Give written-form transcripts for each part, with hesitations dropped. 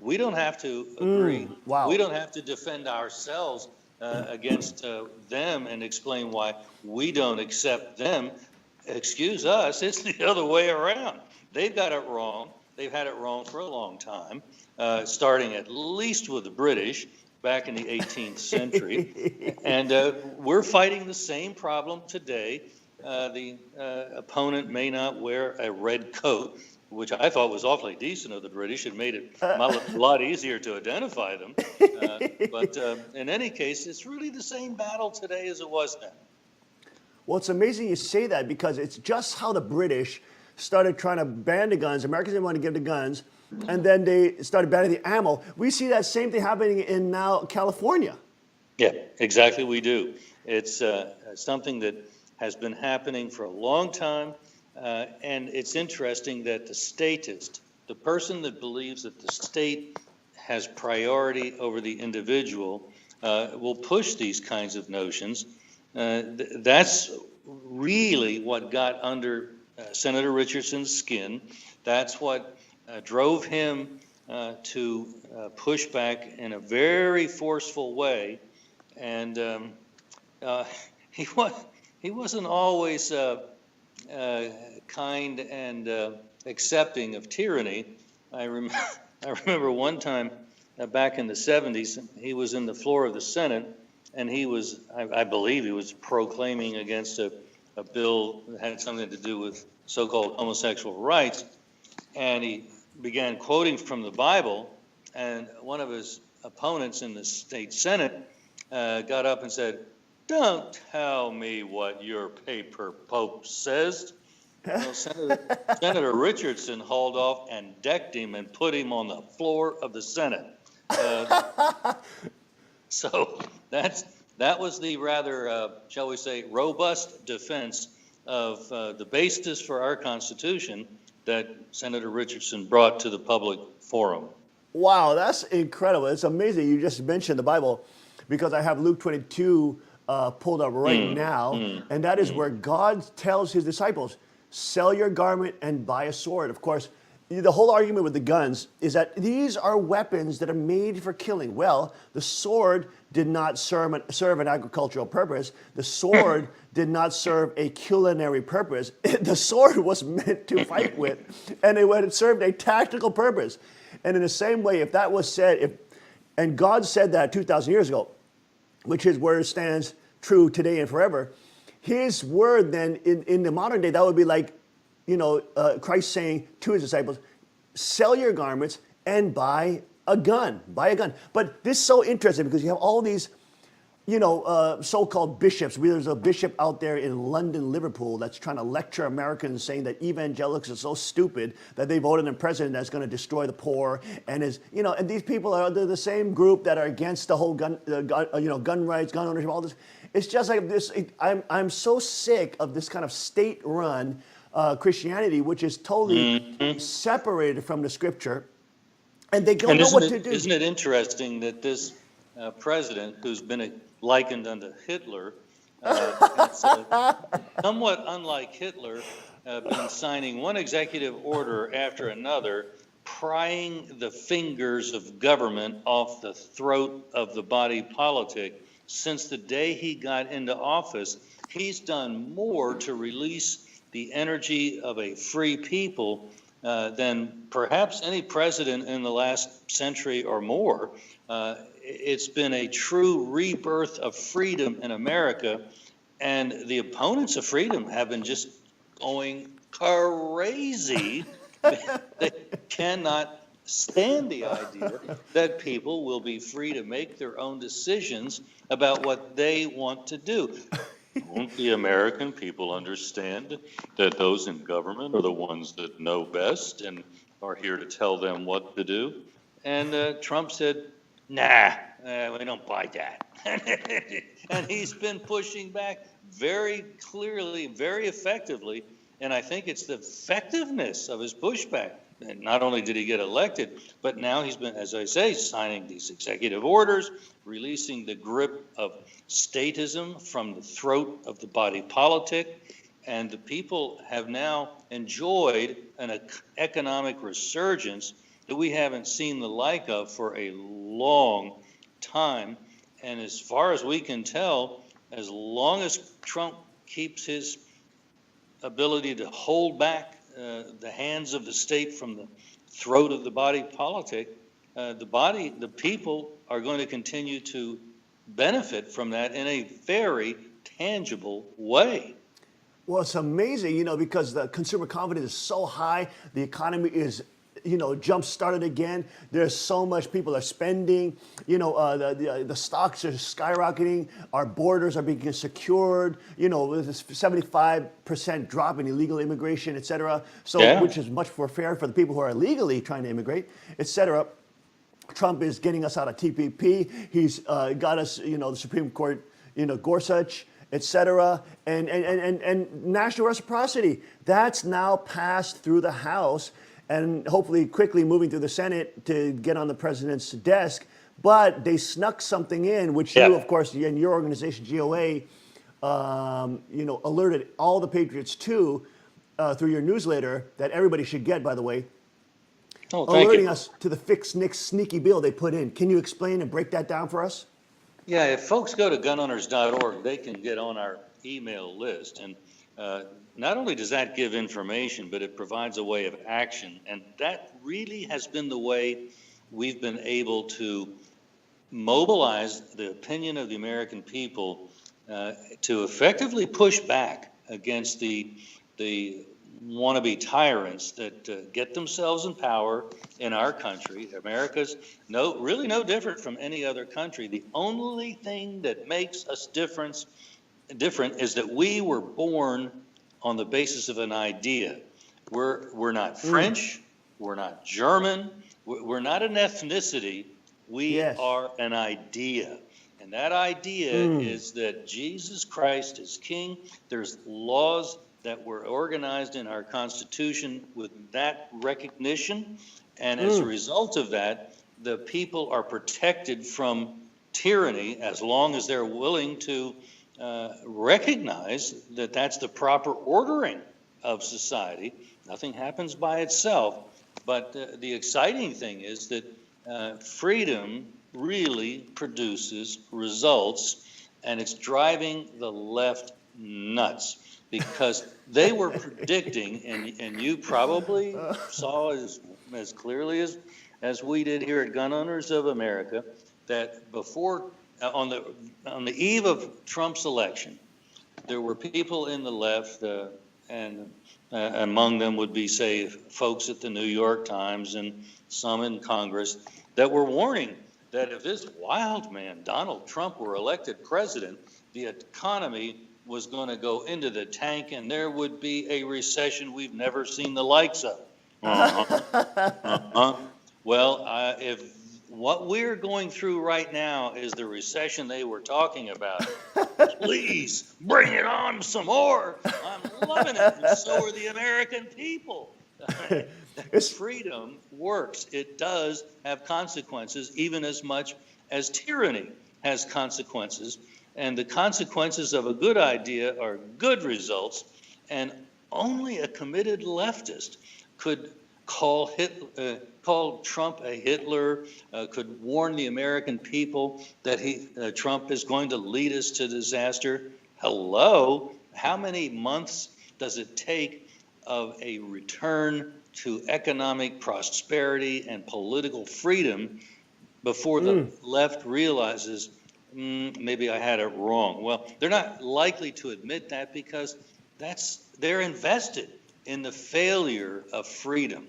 We don't have to agree. We Wow. don't have to defend ourselves against them and explain why we don't accept them. Excuse us, it's the other way around. They've got it wrong. They've had it wrong for a long time, starting at least with the British back in the 18th century. And we're fighting the same problem today. The opponent may not wear a red coat, which I thought was awfully decent of the British. It made it a lot easier to identify them. But in any case, it's really the same battle today as it was then. Well, it's amazing you say that because it's just how the British started trying to ban the guns. Americans didn't want to give the guns, and then they started banning the ammo. We see that same thing happening in now California. Yeah, exactly. We do. It's something that has been happening for a long time, and it's interesting that the statist, the person that believes that the state has priority over the individual, will push these kinds of notions. That's really what got under Senator Richardson's skin. That's what drove him to push back in a very forceful way. And he wasn't always kind and accepting of tyranny. I remember one time back in the 70s, he was in the floor of the Senate, and he was, I believe he was proclaiming against a bill that had something to do with so-called homosexual rights, and he began quoting from the Bible, and one of his opponents in the state Senate got up and said, "Don't tell me what your paper pope says." Well, Senator Richardson hauled off and decked him and put him on the floor of the Senate. So that was the rather, shall we say, robust defense of the basis for our Constitution that Senator Richardson brought to the public forum. Wow, that's incredible. It's amazing. You just mentioned the Bible because I have Luke 22 pulled up right now, and that is where God tells his disciples, sell your garment and buy a sword. Of course, the whole argument with the guns is that these are weapons that are made for killing. Well, the sword did not serve an agricultural purpose. The sword did not serve a culinary purpose. The sword was meant to fight with, and it served a tactical purpose. And in the same way, if that was said, and God said that 2,000 years ago, which his word stands true today and forever, his word then in the modern day, that would be like, Christ saying to his disciples, sell your garments and buy a gun. But this is so interesting because you have all these, so-called bishops. There's a bishop out there in London, Liverpool, that's trying to lecture Americans saying that evangelicals are so stupid that they voted in a president that's going to destroy the poor. And and these people are the same group that are against the whole gun rights, gun ownership, all this. It's just like this. I'm so sick of this kind of state-run Christianity, which is totally separated from the Scripture, and they don't know what to do. Isn't it interesting that this president, who's been likened unto Hitler, somewhat unlike Hitler, been signing one executive order after another, prying the fingers of government off the throat of the body politic. Since the day he got into office, he's done more to release the energy of a free people than perhaps any president in the last century or more. It's been a true rebirth of freedom in America, and the opponents of freedom have been just going crazy. They cannot stand the idea that people will be free to make their own decisions about what they want to do. Won't the American people understand that those in government are the ones that know best and are here to tell them what to do? And Trump said, nah, we don't buy that. And he's been pushing back very clearly, very effectively, and I think it's the effectiveness of his pushback. And not only did he get elected, but now he's been, as I say, signing these executive orders, releasing the grip of statism from the throat of the body politic, and the people have now enjoyed an economic resurgence that we haven't seen the like of for a long time. And as far as we can tell, as long as Trump keeps his ability to hold back the hands of the state from the throat of the body politic, the people are going to continue to benefit from that in a very tangible way. Well, it's amazing, because the consumer confidence is so high. The economy is, jump started again. There's so much people are spending. The stocks are skyrocketing. Our borders are being secured. With this 75% drop in illegal immigration, et cetera. So, Yeah. which is much more fair for the people who are illegally trying to immigrate, et cetera. Trump is getting us out of TPP. He's got us, the Supreme Court, Gorsuch, et cetera, and national reciprocity. That's now passed through the House and hopefully quickly moving through the Senate to get on the president's desk. But they snuck something in, which you, of course, in your organization, GOA, alerted all the patriots to through your newsletter that everybody should get, by the way. Oh, thank alerting you. us to the fix Nick sneaky bill they put in. Can you explain and break that down for us? Yeah, if folks go to gunowners.org, they can get on our email list. And not only does that give information, but it provides a way of action. And that really has been the way we've been able to mobilize the opinion of the American people to effectively push back against the wannabe tyrants that get themselves in power in our country. America's really no different from any other country. The only thing that makes us different is that we were born on the basis of an idea. We're not French, we're not German, we're not an ethnicity. We are an idea. And that idea is that Jesus Christ is King. There's laws that were organized in our Constitution with that recognition. And as a result of that, the people are protected from tyranny as long as they're willing to recognize that that's the proper ordering of society. Nothing happens by itself. But the exciting thing is that freedom really produces results, and it's driving the left nuts. Because they were predicting, and you probably saw as clearly as we did here at Gun Owners of America, that before on the eve of Trump's election, there were people in the left, and among them would be, say, folks at the New York Times and some in Congress, that were warning that if this wild man, Donald Trump, were elected president, the economy was going to go into the tank, and there would be a recession we've never seen the likes of. Well, if what we're going through right now is the recession they were talking about, please bring it on some more. I'm loving it, and so are the American people. Freedom works. It does have consequences, even as much as tyranny has consequences. And the consequences of a good idea are good results, and only a committed leftist could call Trump a Hitler, could warn the American people that Trump is going to lead us to disaster. Hello? How many months does it take of a return to economic prosperity and political freedom before the left realizes, maybe I had it wrong? Well, they're not likely to admit that because they're invested in the failure of freedom.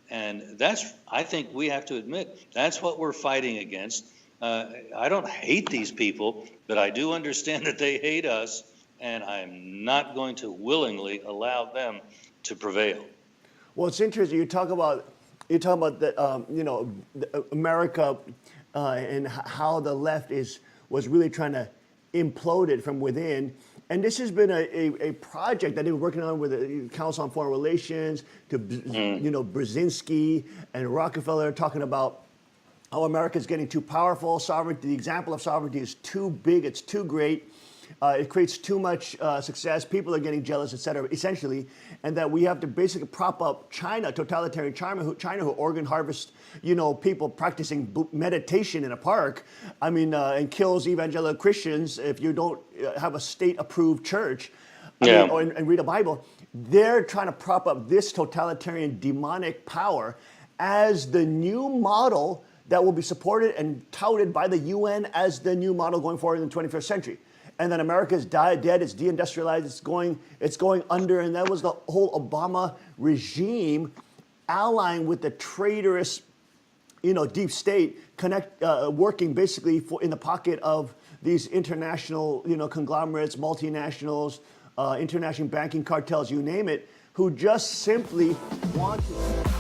And I think we have to admit, that's what we're fighting against. I don't hate these people, but I do understand that they hate us, and I'm not going to willingly allow them to prevail. Well, it's interesting. You talk about the, America and how the left was really trying to implode it from within. And this has been a project that they've been working on with the Council on Foreign Relations, to Brzezinski and Rockefeller, talking about how America is getting too powerful. Sovereignty, the example of sovereignty is too big, it's too great. It creates too much success. People are getting jealous, et cetera, essentially. And that we have to basically prop up China, totalitarian China who organ harvests, people practicing meditation in a park. I mean, and kills evangelical Christians if you don't have a state-approved church. And read a Bible. They're trying to prop up this totalitarian demonic power as the new model that will be supported and touted by the UN as the new model going forward in the 21st century. And then America's dead, it's deindustrialized, it's going under. And that was the whole Obama regime allying with the traitorous, deep state, working basically in the pocket of these international, conglomerates, multinationals, international banking cartels, you name it, who just simply want to...